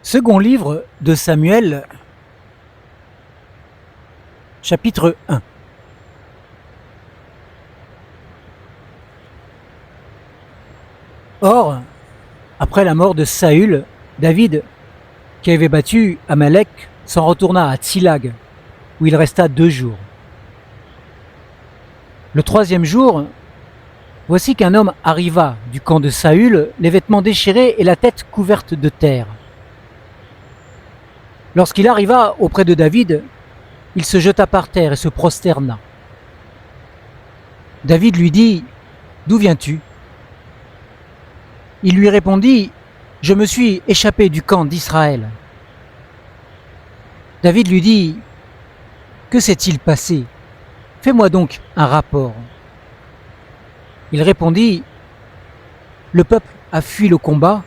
Second livre de Samuel, chapitre 1. Or, après la mort de Saül, David, qui avait battu Amalek, s'en retourna à Tsilag, où il resta 2 jours. Le 3e jour, voici qu'un homme arriva du camp de Saül, les vêtements déchirés et la tête couverte de terre. Lorsqu'il arriva auprès de David, il se jeta par terre et se prosterna. David lui dit : « D'où viens-tu ? » Il lui répondit : « Je me suis échappé du camp d'Israël. » David lui dit : « Que s'est-il passé ? Fais-moi donc un rapport. » Il répondit : « Le peuple a fui le combat,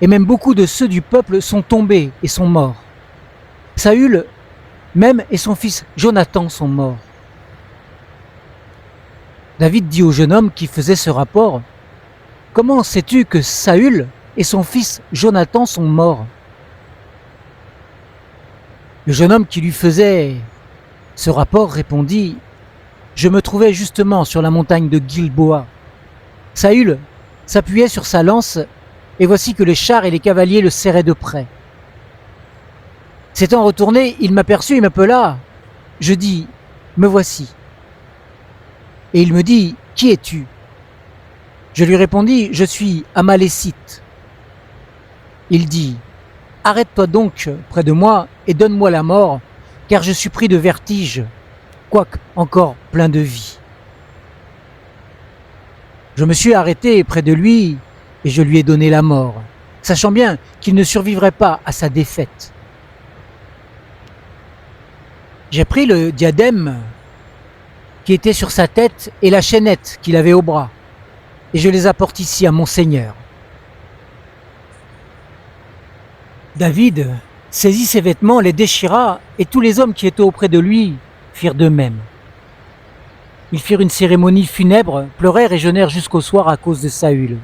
et même beaucoup de ceux du peuple sont tombés et sont morts. Saül, même, et son fils Jonathan sont morts. » David dit au jeune homme qui faisait ce rapport : « Comment sais-tu que Saül et son fils Jonathan sont morts ?» Le jeune homme qui lui faisait ce rapport répondit : « Je me trouvais justement sur la montagne de Gilboa. Saül s'appuyait sur sa lance, et voici que les chars et les cavaliers le serraient de près. S'étant retourné, il m'aperçut et m'appela. Je dis : me voici. Et il me dit : qui es-tu ? Je lui répondis : je suis Amalécite. Il dit : arrête-toi donc près de moi et donne-moi la mort, car je suis pris de vertige, quoique encore plein de vie. Je me suis arrêté près de lui et je lui ai donné la mort, sachant bien qu'il ne survivrait pas à sa défaite. J'ai pris le diadème qui était sur sa tête et la chaînette qu'il avait au bras, et je les apporte ici à mon Seigneur. David saisit ses vêtements, les déchira, et tous les hommes qui étaient auprès de lui firent de même. Ils firent une cérémonie funèbre, pleurèrent et jeûnèrent jusqu'au soir à cause de Saül,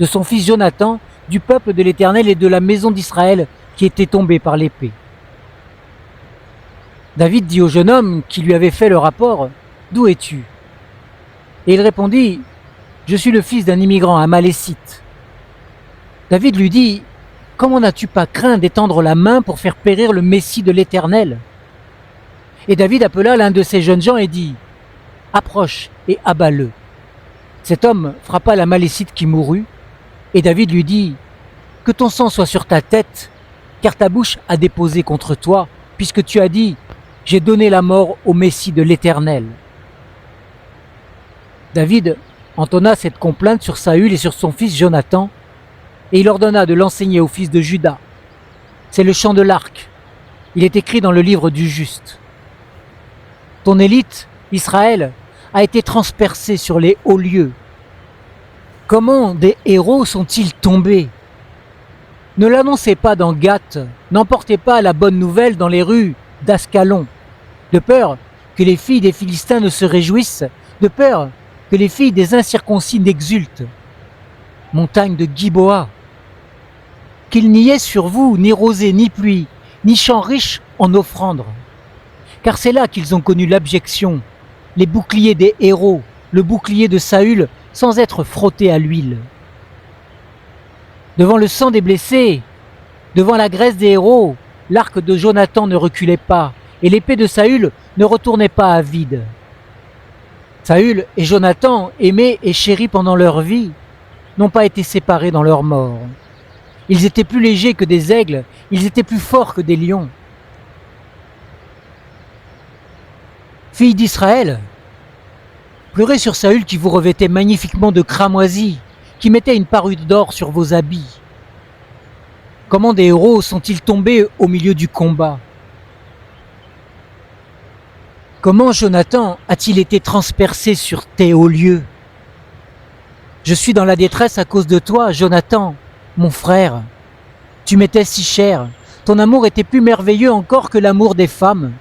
de son fils Jonathan, du peuple de l'Éternel et de la maison d'Israël qui était tombée par l'épée. David dit au jeune homme qui lui avait fait le rapport : « D'où es-tu ? » Et il répondit : « Je suis le fils d'un immigrant amalécite. » David lui dit : « Comment n'as-tu pas craint d'étendre la main pour faire périr le Messie de l'Éternel ? » Et David appela l'un de ses jeunes gens et dit : « Approche et abats-le. » Cet homme frappa l'amalécite qui mourut, et David lui dit : « Que ton sang soit sur ta tête, car ta bouche a déposé contre toi, puisque tu as dit : j'ai donné la mort au Messie de l'Éternel. » David entonna cette complainte sur Saül et sur son fils Jonathan, et il ordonna de l'enseigner aux fils de Juda. C'est le chant de l'arc. Il est écrit dans le livre du juste. Ton élite, Israël, a été transpercé sur les hauts lieux. Comment des héros sont-ils tombés ? Ne l'annoncez pas dans Gath, n'emportez pas la bonne nouvelle dans les rues d'Ascalon, de peur que les filles des Philistins ne se réjouissent, de peur que les filles des incirconcis n'exultent. Montagne de Gilboa, qu'il n'y ait sur vous ni rosée, ni pluie, ni champs riches en offrandes. Car c'est là qu'ils ont connu l'abjection, les boucliers des héros, le bouclier de Saül sans être frotté à l'huile. Devant le sang des blessés, devant la graisse des héros, l'arc de Jonathan ne reculait pas, et l'épée de Saül ne retournait pas à vide. Saül et Jonathan, aimés et chéris pendant leur vie, n'ont pas été séparés dans leur mort. Ils étaient plus légers que des aigles, ils étaient plus forts que des lions. Filles d'Israël, pleurez sur Saül qui vous revêtait magnifiquement de cramoisi, qui mettait une parure d'or sur vos habits. Comment des héros sont-ils tombés au milieu du combat ? Comment Jonathan a-t-il été transpercé sur tes hauts lieux ? Je suis dans la détresse à cause de toi, Jonathan, mon frère. Tu m'étais si cher, ton amour était plus merveilleux encore que l'amour des femmes.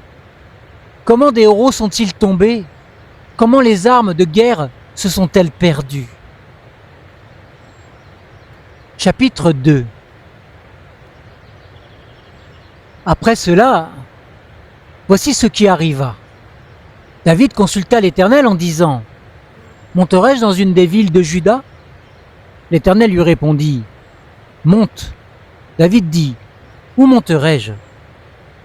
Comment des héros sont-ils tombés ? Comment les armes de guerre se sont-elles perdues ? Chapitre 2. Après cela, voici ce qui arriva. David consulta l'Éternel en disant: monterai-je dans une des villes de Juda? L'Éternel lui répondit: monte. David dit: où monterai-je?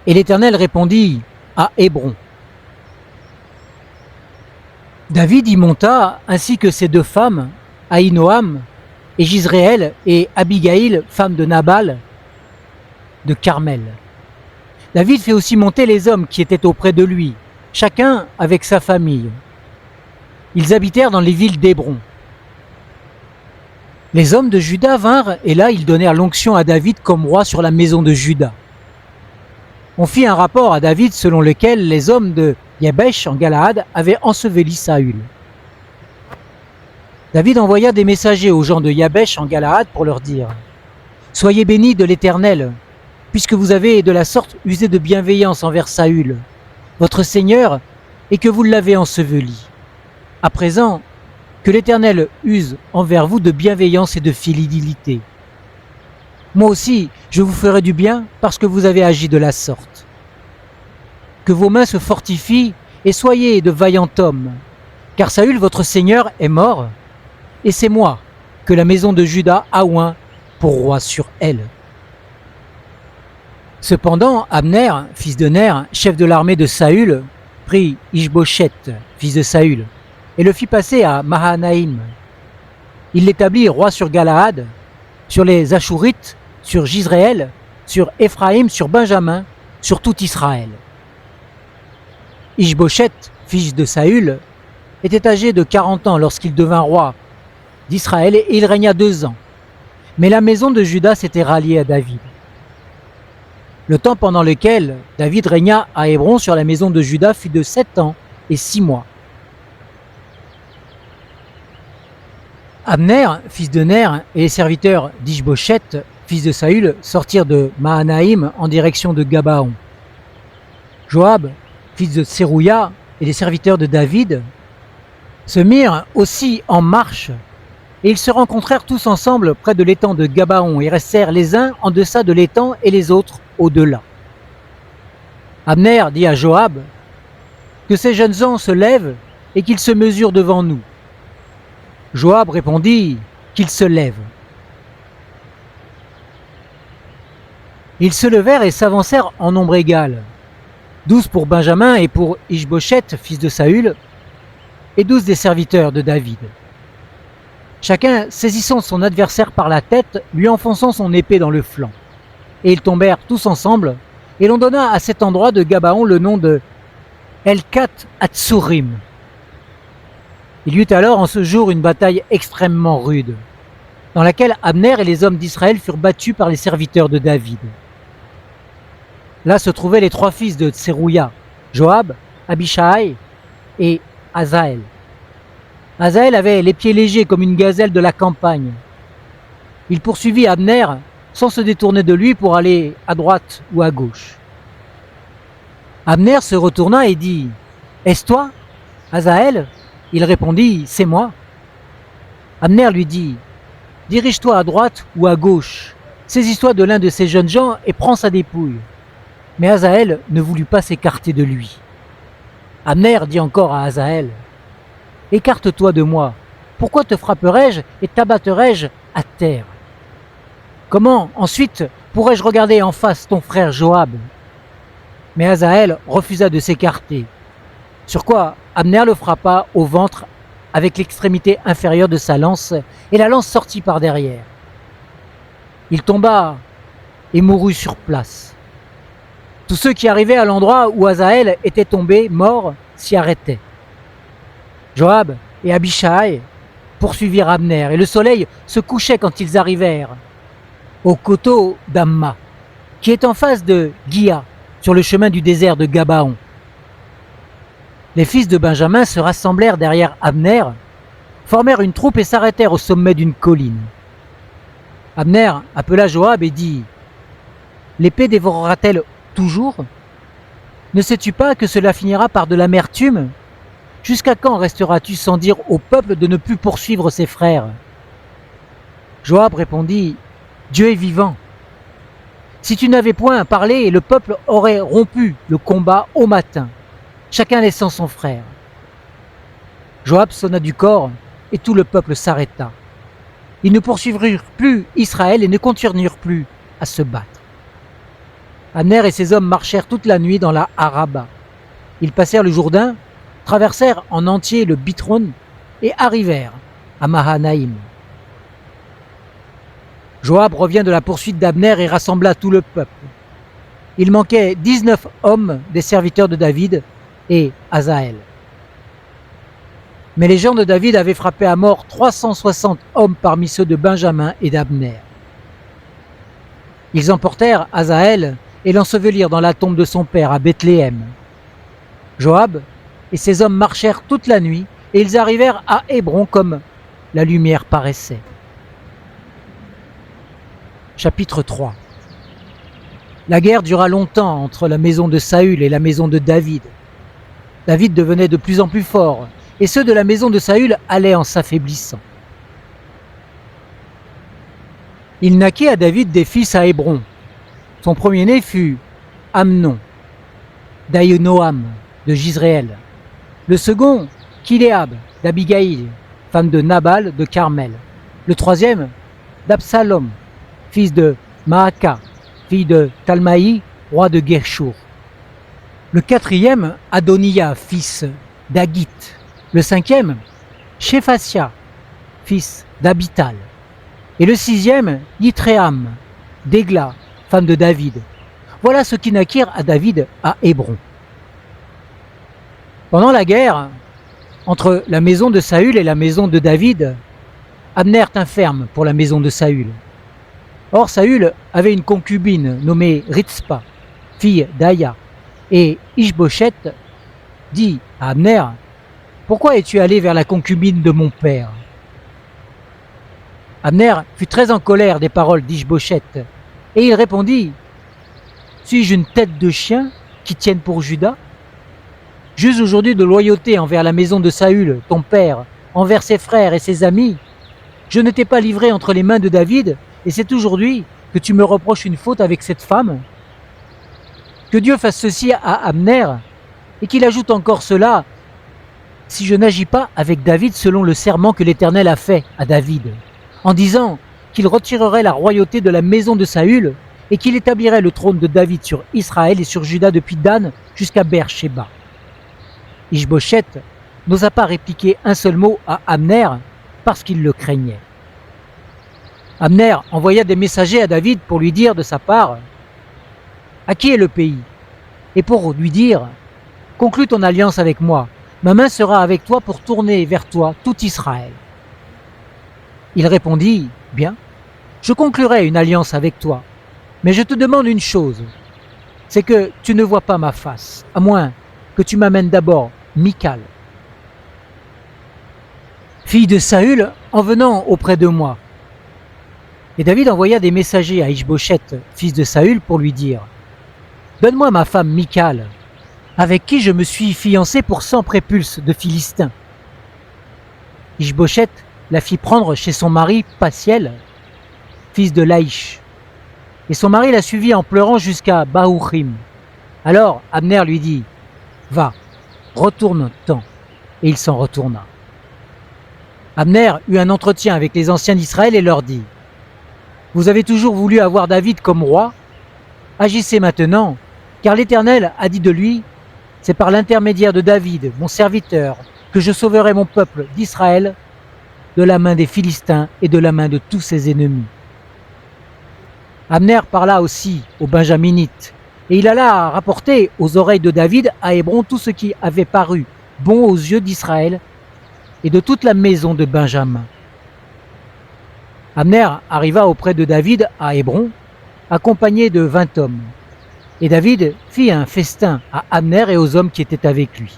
Et l'Éternel répondit: à Hébron. David y monta, ainsi que ses deux femmes, Ahinoam et Jizréel, et Abigaïl, femme de Nabal, de Carmel. David fait aussi monter les hommes qui étaient auprès de lui, chacun avec sa famille. Ils habitèrent dans les villes d'Hébron. Les hommes de Juda vinrent, et là ils donnèrent l'onction à David comme roi sur la maison de Juda. On fit un rapport à David selon lequel les hommes de Yabesh en Galaad avaient enseveli Saül. David envoya des messagers aux gens de Yabesh en Galaad pour leur dire: soyez bénis de l'Éternel, puisque vous avez de la sorte usé de bienveillance envers Saül, votre Seigneur, et que vous l'avez enseveli. À présent, que l'Éternel use envers vous de bienveillance et de fidélité. Moi aussi, je vous ferai du bien parce que vous avez agi de la sorte. Que vos mains se fortifient et soyez de vaillants hommes, car Saül, votre Seigneur, est mort, et c'est moi que la maison de Juda a oint pour roi sur elle. Cependant, Abner, fils de Ner, chef de l'armée de Saül, prit Ishbosheth, fils de Saül, et le fit passer à Mahanaïm. Il l'établit roi sur Galaad, sur les Ashurites, sur Jizréel, sur Éphraïm, sur Benjamin, sur tout Israël. Ishbosheth, fils de Saül, était âgé de 40 ans lorsqu'il devint roi d'Israël et il régna 2 ans. Mais la maison de Juda s'était ralliée à David. Le temps pendant lequel David régna à Hébron sur la maison de Juda fut de 7 ans et 6 mois. Abner, fils de Ner, et les serviteurs d'Ishbosheth, fils de Saül, sortirent de Mahanaïm en direction de Gabaon. Joab, fils de Tserouïa, et les serviteurs de David se mirent aussi en marche, et ils se rencontrèrent tous ensemble près de l'étang de Gabaon et restèrent les uns en deçà de l'étang et les autres au-delà. Abner dit à Joab: que ces jeunes gens se lèvent et qu'ils se mesurent devant nous. Joab répondit: qu'ils se lèvent. Ils se levèrent et s'avancèrent en nombre égal, 12 pour Benjamin et pour Ishbosheth, fils de Saül, et 12 des serviteurs de David. Chacun saisissant son adversaire par la tête, lui enfonçant son épée dans le flanc. Et ils tombèrent tous ensemble, et l'on donna à cet endroit de Gabaon le nom de Elkat Hatsurim. Il y eut alors en ce jour une bataille extrêmement rude, dans laquelle Abner et les hommes d'Israël furent battus par les serviteurs de David. Là se trouvaient les 3 fils de Tserouïa, Joab, Abishai et Azaël. Azaël avait les pieds légers comme une gazelle de la campagne. Il poursuivit Abner sans se détourner de lui pour aller à droite ou à gauche. Abner se retourna et dit: est-ce toi, Azaël? Il répondit: c'est moi. Abner lui dit: dirige-toi à droite ou à gauche, saisis-toi de l'un de ces jeunes gens et prends sa dépouille. Mais Azaël ne voulut pas s'écarter de lui. Abner dit encore à Azaël: écarte-toi de moi, pourquoi te frapperais-je et t'abattrais-je à terre? Comment ensuite pourrais-je regarder en face ton frère Joab? Mais Azaël refusa de s'écarter, sur quoi Abner le frappa au ventre avec l'extrémité inférieure de sa lance, et la lance sortit par derrière. Il tomba et mourut sur place. Tous ceux qui arrivaient à l'endroit où Azaël était tombé, mort, s'y arrêtaient. Joab et Abishai poursuivirent Abner, et le soleil se couchait quand ils arrivèrent au coteau d'Amma, qui est en face de Gia, sur le chemin du désert de Gabaon. Les fils de Benjamin se rassemblèrent derrière Abner, formèrent une troupe et s'arrêtèrent au sommet d'une colline. Abner appela Joab et dit: l'épée dévorera-t-elle toujours? Ne sais-tu pas que cela finira par de l'amertume? Jusqu'à quand resteras-tu sans dire au peuple de ne plus poursuivre ses frères? Joab répondit: Dieu est vivant. Si tu n'avais point parlé, le peuple aurait rompu le combat au matin, chacun laissant son frère. Joab sonna du corps, et tout le peuple s'arrêta. Ils ne poursuivirent plus Israël et ne continuèrent plus à se battre. Abner et ses hommes marchèrent toute la nuit dans la Araba. Ils passèrent le Jourdain, traversèrent en entier le Bitron et arrivèrent à Mahanaïm. Joab revient de la poursuite d'Abner et rassembla tout le peuple. Il manquait 19 hommes des serviteurs de David et Asaël. Mais les gens de David avaient frappé à mort 360 hommes parmi ceux de Benjamin et d'Abner. Ils emportèrent Asaël et l'ensevelirent dans la tombe de son père à Bethléem. Joab et ses hommes marchèrent toute la nuit et ils arrivèrent à Hébron comme la lumière paraissait. Chapitre 3. La guerre dura longtemps entre la maison de Saül et la maison de David. David devenait de plus en plus fort, et ceux de la maison de Saül allaient en s'affaiblissant. Il naquit à David des fils à Hébron. Son premier-né fut Amnon, d'Aïnoam, de Jizréel. Le second, Kiléab, d'Abigaïl, femme de Nabal de Carmel. Le troisième, d'Absalom, fils de Maaka, fille de Talmaï, roi de Guerchour. Le quatrième, Adonia, fils d'Agit. Le cinquième, Shéphatia, fils d'Abital. Et le sixième, Yitréam, d'Égla, femme de David. Voilà ceux qui naquirent à David à Hébron. Pendant la guerre entre la maison de Saül et la maison de David, Abner tint ferme pour la maison de Saül. Or Saül avait une concubine nommée Ritzpa, fille d'Aya, et Ishboshet dit à Abner: « Pourquoi es-tu allé vers la concubine de mon père ?» Abner fut très en colère des paroles d'Ishboshet, et il répondit: « Suis-je une tête de chien qui tienne pour Juda? J'use aujourd'hui de loyauté envers la maison de Saül, ton père, envers ses frères et ses amis. Je ne t'ai pas livré entre les mains de David, et c'est aujourd'hui que tu me reproches une faute avec cette femme. Que Dieu fasse ceci à Abner, et qu'il ajoute encore cela, si je n'agis pas avec David selon le serment que l'Éternel a fait à David, en disant qu'il retirerait la royauté de la maison de Saül, et qu'il établirait le trône de David sur Israël et sur Juda depuis Dan jusqu'à Beersheba. » Ishboshet n'osa pas répliquer un seul mot à Abner, parce qu'il le craignait. Abner envoya des messagers à David pour lui dire de sa part: « À qui est le pays ?» et pour lui dire: « Conclus ton alliance avec moi, ma main sera avec toi pour tourner vers toi tout Israël. » Il répondit: « Bien, je conclurai une alliance avec toi, mais je te demande une chose, c'est que tu ne vois pas ma face, à moins que tu m'amènes d'abord Michal, fille de Saül, en venant auprès de moi. » Et David envoya des messagers à Ishboshet, fils de Saül, pour lui dire: « Donne-moi ma femme Michal, avec qui je me suis fiancé pour 100 prépulses de Philistins. » Ishboshet la fit prendre chez son mari Passiel, fils de Laïch. Et son mari la suivit en pleurant jusqu'à Bahurim. Alors Abner lui dit: « Va, retourne-t'en. » Et il s'en retourna. Abner eut un entretien avec les anciens d'Israël et leur dit: « Vous avez toujours voulu avoir David comme roi? Agissez maintenant, car l'Éternel a dit de lui: c'est par l'intermédiaire de David, mon serviteur, que je sauverai mon peuple d'Israël de la main des Philistins et de la main de tous ses ennemis. » Abner parla aussi aux Benjaminites, et il alla rapporter aux oreilles de David à Hébron tout ce qui avait paru bon aux yeux d'Israël et de toute la maison de Benjamin. Abner arriva auprès de David à Hébron, accompagné de 20 hommes. Et David fit un festin à Abner et aux hommes qui étaient avec lui.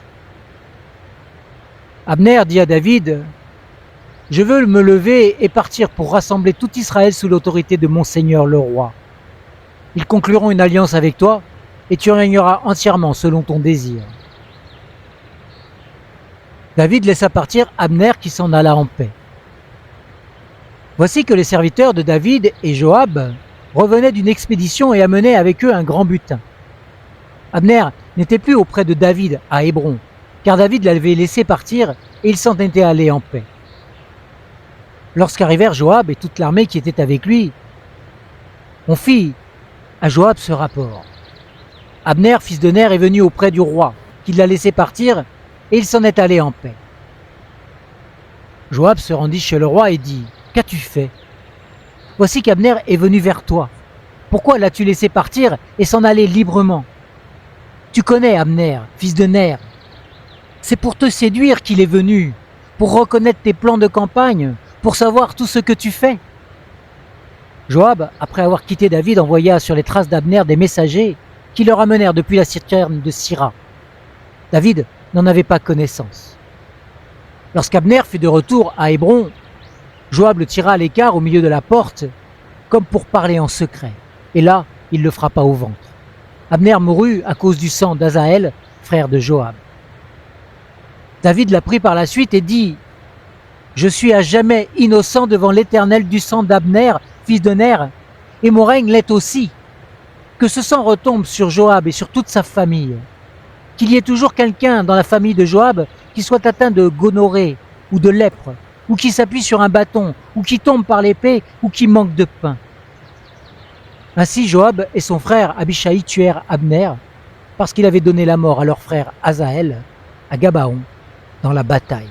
Abner dit à David: « Je veux me lever et partir pour rassembler tout Israël sous l'autorité de mon Seigneur le roi. Ils concluront une alliance avec toi, et tu régneras entièrement selon ton désir. » David laissa partir Abner qui s'en alla en paix. Voici que les serviteurs de David et Joab revenaient d'une expédition et amenaient avec eux un grand butin. Abner n'était plus auprès de David à Hébron, car David l'avait laissé partir et il s'en était allé en paix. Lorsqu'arrivèrent Joab et toute l'armée qui était avec lui, on fit à Joab ce rapport. Abner, fils de Ner, est venu auprès du roi, qui l'a laissé partir, et il s'en est allé en paix. Joab se rendit chez le roi et dit « Qu'as-tu fait ? Voici qu'Abner est venu vers toi. Pourquoi l'as-tu laissé partir et s'en aller librement ? Tu connais Abner, fils de Ner. C'est pour te séduire qu'il est venu, pour reconnaître tes plans de campagne, pour savoir tout ce que tu fais. » Joab, après avoir quitté David, envoya sur les traces d'Abner des messagers qui le ramenèrent depuis la citerne de Sira. David n'en avait pas connaissance. Lorsqu'Abner fut de retour à Hébron, Joab le tira à l'écart au milieu de la porte, comme pour parler en secret. Et là, il le frappa au ventre. Abner mourut à cause du sang d'Asaël, frère de Joab. David l'apprit par la suite et dit « Je suis à jamais innocent devant l'Éternel du sang d'Abner, fils de Ner, et mon règne l'est aussi. Que ce sang retombe sur Joab et sur toute sa famille. Qu'il y ait toujours quelqu'un dans la famille de Joab qui soit atteint de gonorrhée ou de lèpre, ou qui s'appuie sur un bâton, ou qui tombe par l'épée, ou qui manque de pain. » Ainsi Joab et son frère Abishai tuèrent Abner, parce qu'il avait donné la mort à leur frère Asaël, à Gabaon, dans la bataille.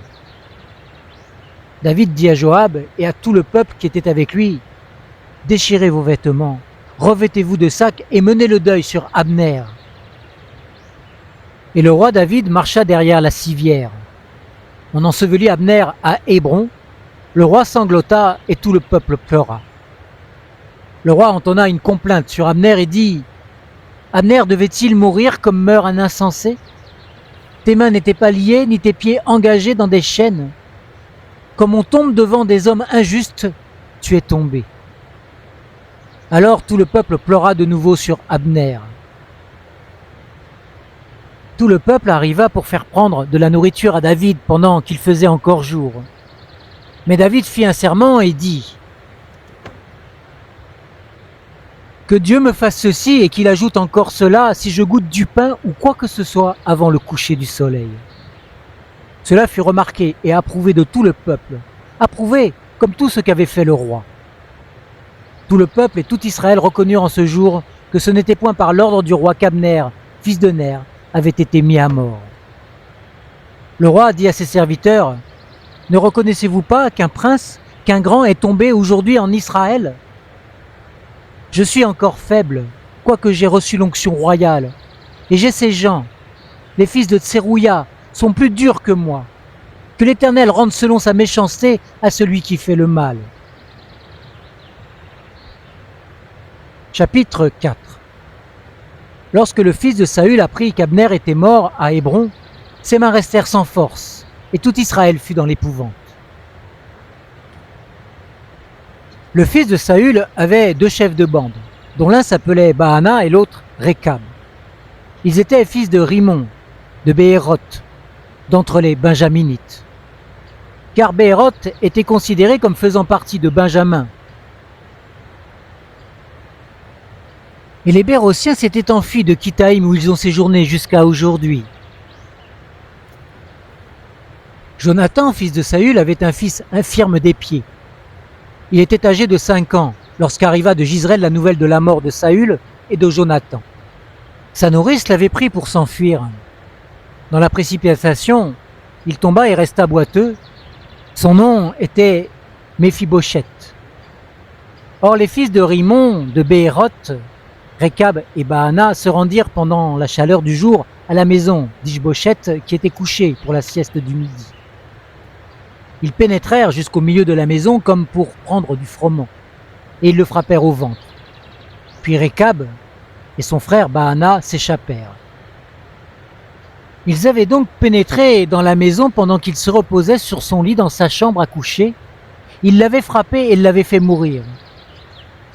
David dit à Joab et à tout le peuple qui était avec lui, « Déchirez vos vêtements, revêtez-vous de sacs et menez le deuil sur Abner. » Et le roi David marcha derrière la civière. On ensevelit Abner à Hébron, le roi sanglota et tout le peuple pleura. Le roi entonna une complainte sur Abner et dit « Abner devait-il mourir comme meurt un insensé ? Tes mains n'étaient pas liées, ni tes pieds engagés dans des chaînes. Comme on tombe devant des hommes injustes, tu es tombé. » Alors tout le peuple pleura de nouveau sur Abner. Tout le peuple arriva pour faire prendre de la nourriture à David pendant qu'il faisait encore jour. Mais David fit un serment et dit « Que Dieu me fasse ceci et qu'il ajoute encore cela si je goûte du pain ou quoi que ce soit avant le coucher du soleil. » Cela fut remarqué et approuvé de tout le peuple, approuvé comme tout ce qu'avait fait le roi. Tout le peuple et tout Israël reconnurent en ce jour que ce n'était point par l'ordre du roi qu'Abner, fils de Ner, avait été mis à mort. Le roi dit à ses serviteurs « Ne reconnaissez-vous pas qu'un prince, qu'un grand est tombé aujourd'hui en Israël ? Je suis encore faible, quoique j'ai reçu l'onction royale, et j'ai ces gens, les fils de Tserouïa, sont plus durs que moi. Que l'Éternel rende selon sa méchanceté à celui qui fait le mal. » Chapitre 4. Lorsque le fils de Saül apprit qu'Abner était mort à Hébron, ses mains restèrent sans force, et tout Israël fut dans l'épouvante. Le fils de Saül avait 2 chefs de bande, dont l'un s'appelait Baana et l'autre Rékab. Ils étaient fils de Rimon, de Béhéroth, d'entre les Benjaminites. Car Béhéroth était considéré comme faisant partie de Benjamin. Et les Bérotiens s'étaient enfuis de Kitaïm où ils ont séjourné jusqu'à aujourd'hui. Jonathan, fils de Saül, avait un fils infirme des pieds. Il était âgé de 5 ans lorsqu'arriva de Gisrel la nouvelle de la mort de Saül et de Jonathan. Sa nourrice l'avait pris pour s'enfuir. Dans la précipitation, il tomba et resta boiteux. Son nom était Méphibosheth. Or les fils de Rimon, de Béhéroth, Rékab et Baana se rendirent pendant la chaleur du jour à la maison d'Ishbosheth qui était couché pour la sieste du midi. Ils pénétrèrent jusqu'au milieu de la maison comme pour prendre du froment, et ils le frappèrent au ventre. Puis Rékab et son frère Baana s'échappèrent. Ils avaient donc pénétré dans la maison pendant qu'il se reposait sur son lit dans sa chambre à coucher. Ils l'avaient frappé et l'avaient fait mourir.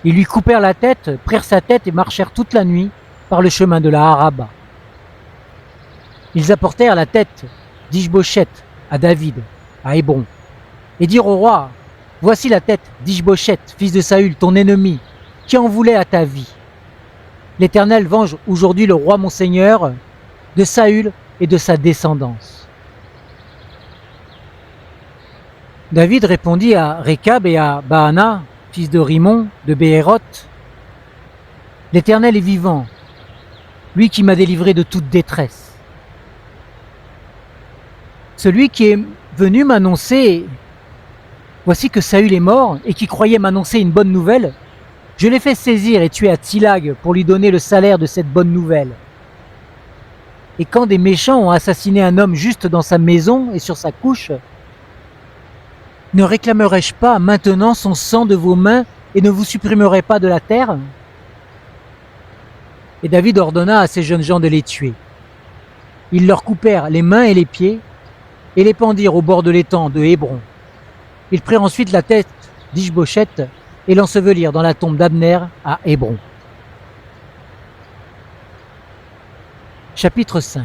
Ils lui coupèrent la tête, prirent sa tête et marchèrent toute la nuit par le chemin de la Haraba. Ils apportèrent la tête d'Ishbosheth à David, à Hébron, et dirent au roi « Voici la tête d'Ishbosheth, fils de Saül, ton ennemi, qui en voulait à ta vie. L'Éternel venge aujourd'hui le roi mon Seigneur de Saül et de sa descendance. » David répondit à Récab et à Baana, fils de Rimon, de Béhéroth, « L'Éternel est vivant, lui qui m'a délivré de toute détresse. Celui qui est venu m'annoncer, voici que Saül est mort, et qui croyait m'annoncer une bonne nouvelle, je l'ai fait saisir et tuer à Tzilag pour lui donner le salaire de cette bonne nouvelle. Et quand des méchants ont assassiné un homme juste dans sa maison et sur sa couche, ne réclamerai-je pas maintenant son sang de vos mains et ne vous supprimerai pas de la terre ?» Et David ordonna à ces jeunes gens de les tuer. Ils leur coupèrent les mains et les pieds et les pendirent au bord de l'étang de Hébron. Ils prirent ensuite la tête d'Ish-Bosheth et l'ensevelirent dans la tombe d'Abner à Hébron. Chapitre 5.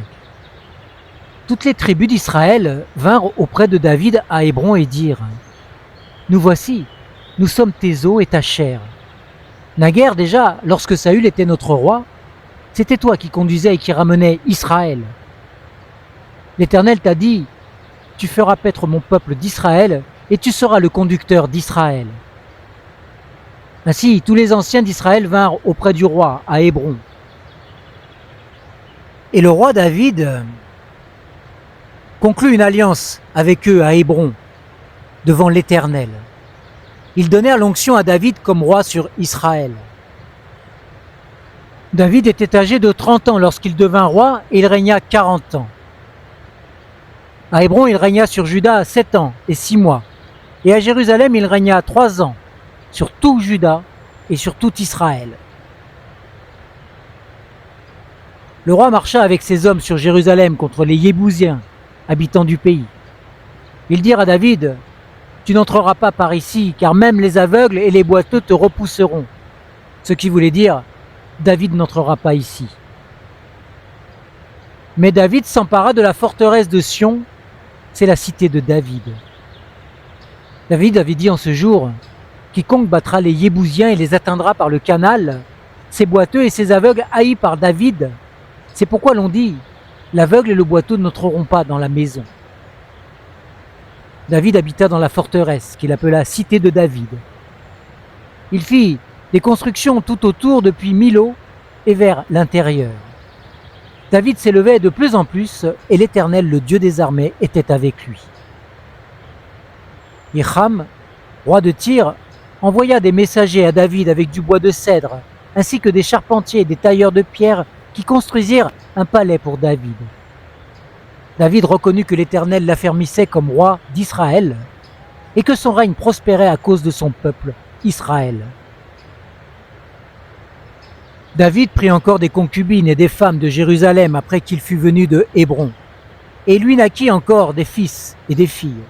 Toutes les tribus d'Israël vinrent auprès de David à Hébron et dirent : « Nous voici, nous sommes tes os et ta chair. Naguère déjà, lorsque Saül était notre roi, c'était toi qui conduisais et qui ramenais Israël. L'Éternel t'a dit : tu feras paître mon peuple d'Israël et tu seras le conducteur d'Israël. Ainsi, tous les anciens d'Israël vinrent auprès du roi à Hébron. Et le roi David conclut une alliance avec eux à Hébron, devant l'Éternel. Ils donnèrent l'onction à David comme roi sur Israël. David était âgé de 30 ans lorsqu'il devint roi et il régna 40 ans. À Hébron, il régna sur Juda 7 ans et 6 mois. Et à Jérusalem, il régna 3 ans, sur tout Juda et sur tout Israël. Le roi marcha avec ses hommes sur Jérusalem contre les Yébousiens, habitants du pays. Ils dirent à David : tu n'entreras pas par ici, car même les aveugles et les boiteux te repousseront. Ce qui voulait dire : David n'entrera pas ici. Mais David s'empara de la forteresse de Sion, c'est la cité de David. David avait dit en ce jour : quiconque battra les Yébousiens et les atteindra par le canal, ces boiteux et ces aveugles haïs par David. C'est pourquoi l'on dit : l'aveugle et le boiteux n'entreront pas dans la maison. David habita dans la forteresse qu'il appela cité de David. Il fit des constructions tout autour depuis Milo et vers l'intérieur. David s'élevait de plus en plus et l'Éternel, le Dieu des armées, était avec lui. Hiram, roi de Tyr, envoya des messagers à David avec du bois de cèdre, ainsi que des charpentiers et des tailleurs de pierre qui construisirent un palais pour David. David reconnut que l'Éternel l'affermissait comme roi d'Israël et que son règne prospérait à cause de son peuple, Israël. David prit encore des concubines et des femmes de Jérusalem après qu'il fut venu de Hébron, et lui naquit encore des fils et des filles.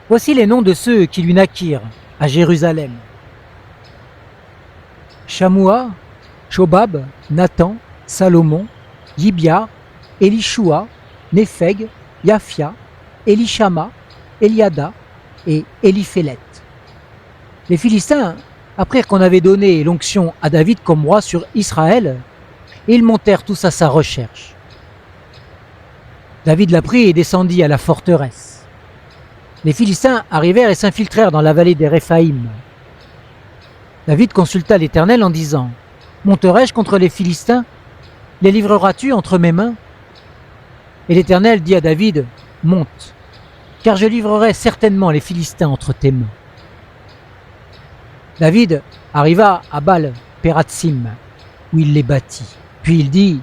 Voici les noms de ceux qui lui naquirent à Jérusalem : Shammua, Shobab, Nathan, Salomon, Yibia, Elishua, Népheg, Yaphia, Elishama, Eliada et Eliphélet. Les Philistins apprirent qu'on avait donné l'onction à David comme roi sur Israël, et ils montèrent tous à sa recherche. David l'apprit et descendit à la forteresse. Les Philistins arrivèrent et s'infiltrèrent dans la vallée des Réphaïm. David consulta l'Éternel en disant : monterai-je contre les Philistins ? Les livreras-tu entre mes mains ? Et l'Éternel dit à David : monte, car je livrerai certainement les Philistins entre tes mains. David arriva à Baal-Pératsim, où il les battit. Puis il dit :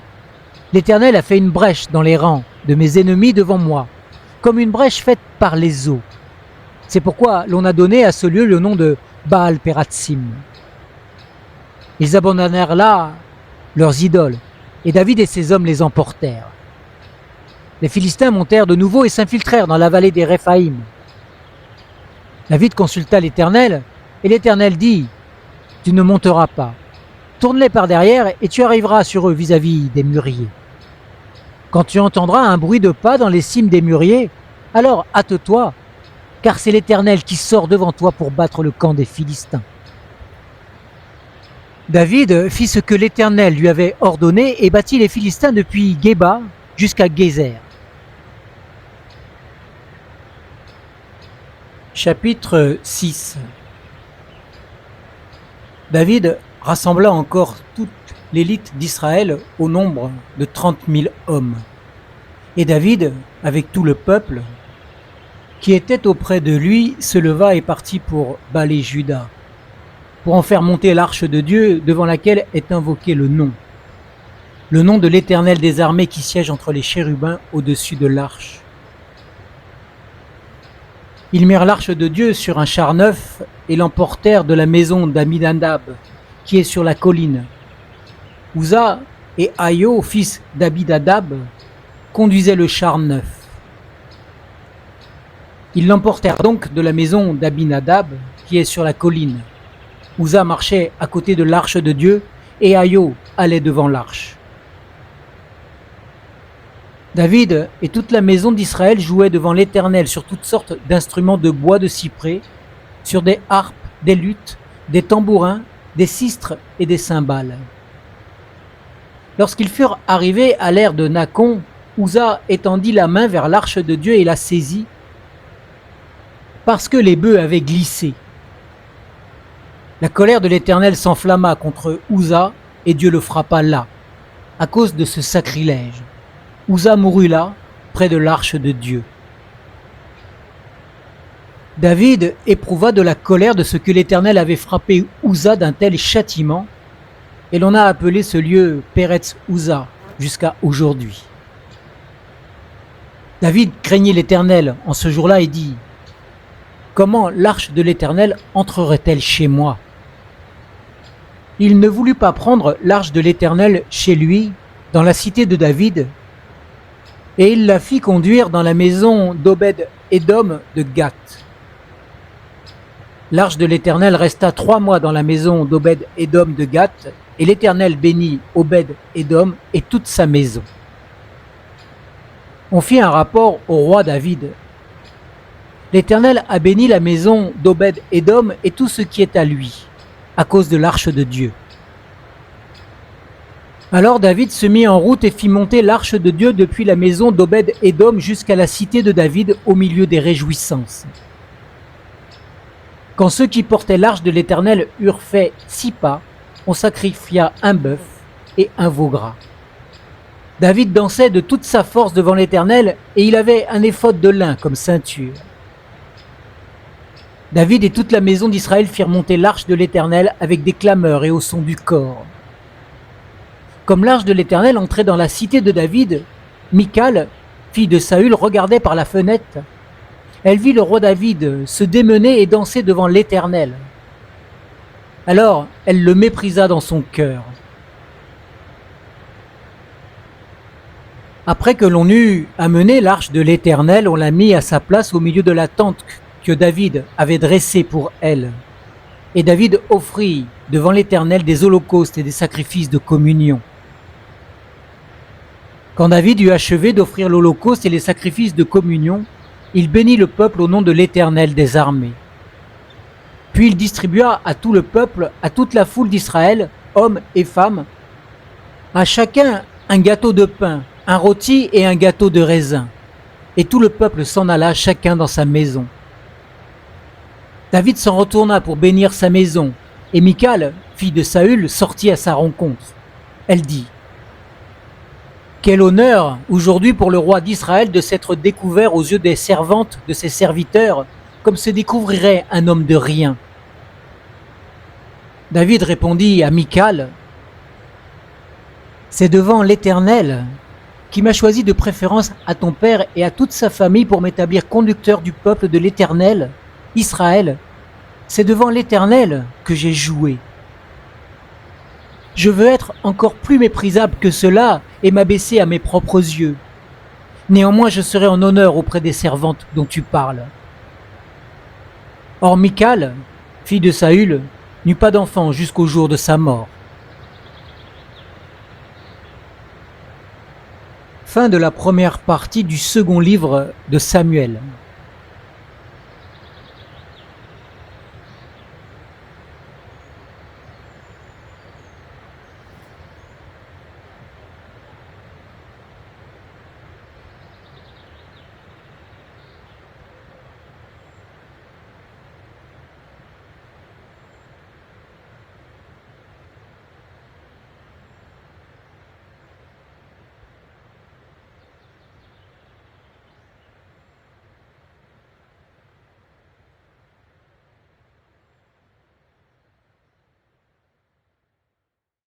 l'Éternel a fait une brèche dans les rangs de mes ennemis devant moi, comme une brèche faite par les eaux. C'est pourquoi l'on a donné à ce lieu le nom de Baal-Pératsim. Ils abandonnèrent là leurs idoles, et David et ses hommes les emportèrent. Les Philistins montèrent de nouveau et s'infiltrèrent dans la vallée des Réphaïm. David consulta l'Éternel, et l'Éternel dit : tu ne monteras pas. Tourne-les par derrière et tu arriveras sur eux vis-à-vis des mûriers. Quand tu entendras un bruit de pas dans les cimes des mûriers, alors hâte-toi, car c'est l'Éternel qui sort devant toi pour battre le camp des Philistins. David fit ce que l'Éternel lui avait ordonné et battit les Philistins depuis Géba jusqu'à Gézer. Chapitre 6. David rassembla encore toute l'élite d'Israël au nombre de 30 000 hommes. Et David, avec tout le peuple qui était auprès de lui, se leva et partit pour Baalé Juda, pour en faire monter l'arche de Dieu devant laquelle est invoqué le nom de l'Éternel des armées qui siège entre les chérubins au-dessus de l'arche. Ils mirent l'arche de Dieu sur un char neuf et l'emportèrent de la maison d'Aminadab, qui est sur la colline. Uza et Aïo, fils d'Abinadab, conduisaient le char neuf. Ils l'emportèrent donc de la maison d'Abinadab, qui est sur la colline. Uza marchait à côté de l'arche de Dieu et Aïo allait devant l'arche. David et toute la maison d'Israël jouaient devant l'Éternel sur toutes sortes d'instruments de bois de cyprès, sur des harpes, des luths, des tambourins, des sistres et des cymbales. Lorsqu'ils furent arrivés à l'ère de Nacon, Uza étendit la main vers l'arche de Dieu et la saisit, parce que les bœufs avaient glissé. La colère de l'Éternel s'enflamma contre Uza et Dieu le frappa là, à cause de ce sacrilège. Uza mourut là, près de l'arche de Dieu. David éprouva de la colère de ce que l'Éternel avait frappé Uza d'un tel châtiment, et l'on a appelé ce lieu Péretz Uza jusqu'à aujourd'hui. David craignit l'Éternel en ce jour-là et dit : comment l'arche de l'Éternel entrerait-elle chez moi ? Il ne voulut pas prendre l'arche de l'Éternel chez lui, dans la cité de David, et il la fit conduire dans la maison d'Obed-Édom de Gath. L'arche de l'Éternel resta 3 mois dans la maison d'Obed-Édom de Gath, et l'Éternel bénit Obed-Édom et toute sa maison. On fit un rapport au roi David. L'Éternel a béni la maison d'Obed-Édom et tout ce qui est à lui, à cause de l'arche de Dieu. Alors David se mit en route et fit monter l'arche de Dieu depuis la maison d'Obed-Édom jusqu'à la cité de David au milieu des réjouissances. Quand ceux qui portaient l'arche de l'Éternel eurent fait 6 pas, on sacrifia un bœuf et un veau gras. David dansait de toute sa force devant l'Éternel et il avait un éphod de lin comme ceinture. David et toute la maison d'Israël firent monter l'arche de l'Éternel avec des clameurs et au son du cor. Comme l'arche de l'Éternel entrait dans la cité de David, Michal, fille de Saül, regardait par la fenêtre. Elle vit le roi David se démener et danser devant l'Éternel. Alors elle le méprisa dans son cœur. Après que l'on eut amené l'arche de l'Éternel, on l'a mis à sa place au milieu de la tente que David avait dressée pour elle. Et David offrit devant l'Éternel des holocaustes et des sacrifices de communion. Quand David eut achevé d'offrir l'holocauste et les sacrifices de communion, il bénit le peuple au nom de l'Éternel des armées. Puis il distribua à tout le peuple, à toute la foule d'Israël, hommes et femmes, à chacun un gâteau de pain, un rôti et un gâteau de raisin. Et tout le peuple s'en alla chacun dans sa maison. David s'en retourna pour bénir sa maison, et Michal, fille de Saül, sortit à sa rencontre. Elle dit : quel honneur aujourd'hui pour le roi d'Israël de s'être découvert aux yeux des servantes de ses serviteurs, comme se découvrirait un homme de rien. David répondit à Michal : c'est devant l'Éternel qui m'a choisi de préférence à ton père et à toute sa famille pour m'établir conducteur du peuple de l'Éternel, Israël. C'est devant l'Éternel que j'ai joué. Je veux être encore plus méprisable que cela et m'abaisser à mes propres yeux. Néanmoins, je serai en honneur auprès des servantes dont tu parles. Or Michal, fille de Saül, n'eut pas d'enfant jusqu'au jour de sa mort. Fin de la première partie du second livre de Samuel.